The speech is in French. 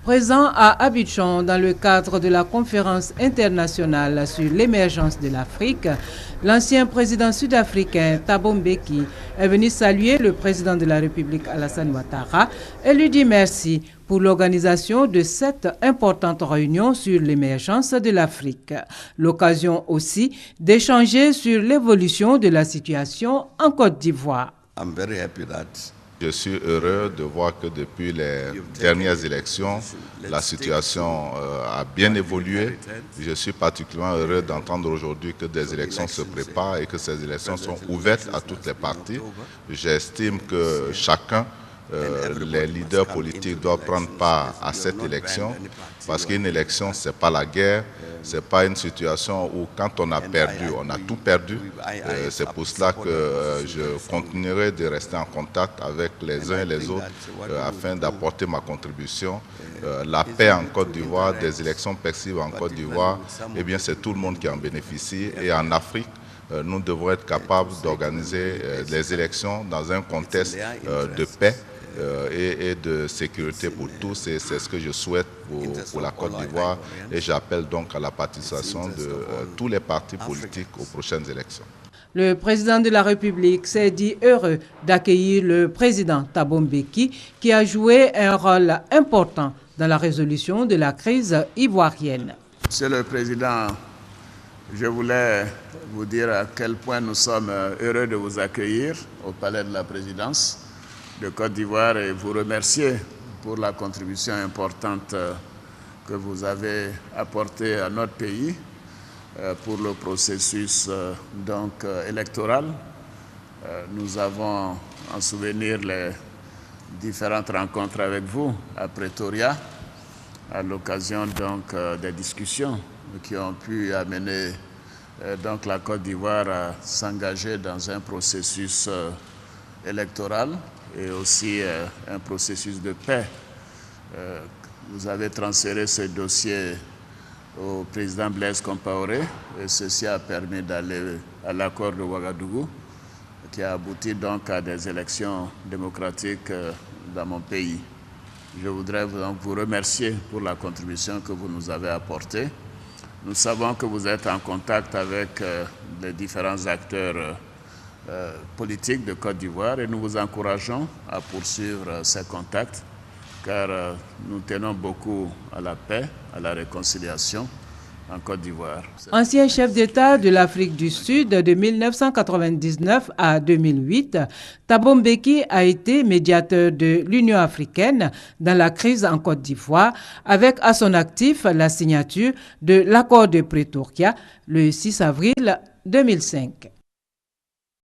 Présent à Abidjan dans le cadre de la conférence internationale sur l'émergence de l'Afrique, l'ancien président sud-africain Thabo Mbeki est venu saluer le président de la République Alassane Ouattara et lui dit merci pour l'organisation de cette importante réunion sur l'émergence de l'Afrique. L'occasion aussi d'échanger sur l'évolution de la situation en Côte d'Ivoire. Je suis heureux de voir que depuis les dernières élections, la situation a bien évolué. Je suis particulièrement heureux d'entendre aujourd'hui que des élections se préparent et que ces élections sont ouvertes à toutes les parties. J'estime que chacun, les leaders politiques doivent prendre part à cette élection parce qu'une élection, ce n'est pas la guerre, ce n'est pas une situation où quand on a perdu, on a tout perdu. C'est pour cela que je continuerai de rester en contact avec les uns et les autres afin d'apporter ma contribution. La paix en Côte d'Ivoire, des élections paisibles en Côte d'Ivoire, eh bien c'est tout le monde qui en bénéficie. Et en Afrique, nous devons être capables d'organiser les élections dans un contexte de paix et de sécurité pour tous, et c'est ce que je souhaite pour la Côte d'Ivoire, et j'appelle donc à la participation de tous les partis politiques aux prochaines élections. Le président de la République s'est dit heureux d'accueillir le président Thabo Mbeki qui a joué un rôle important dans la résolution de la crise ivoirienne. Monsieur le Président, je voulais vous dire à quel point nous sommes heureux de vous accueillir au Palais de la Présidence de Côte d'Ivoire et vous remercier pour la contribution importante que vous avez apportée à notre pays pour le processus électoral. Nous avons en souvenir les différentes rencontres avec vous à Pretoria à l'occasion des discussions qui ont pu amener la Côte d'Ivoire à s'engager dans un processus électoral et aussi un processus de paix. Vous avez transféré ce dossier au président Blaise Compaoré et ceci a permis d'aller à l'accord de Ouagadougou qui a abouti donc à des élections démocratiques dans mon pays. Je voudrais donc vous remercier pour la contribution que vous nous avez apportée. Nous savons que vous êtes en contact avec les différents acteurs politiques de Côte d'Ivoire et nous vous encourageons à poursuivre ces contacts car nous tenons beaucoup à la paix, à la réconciliation en Côte d'Ivoire. Ancien chef d'État de l'Afrique du Sud de 1999 à 2008, Thabo Mbeki a été médiateur de l'Union africaine dans la crise en Côte d'Ivoire avec à son actif la signature de l'accord de Pretoria le 6 avril 2005.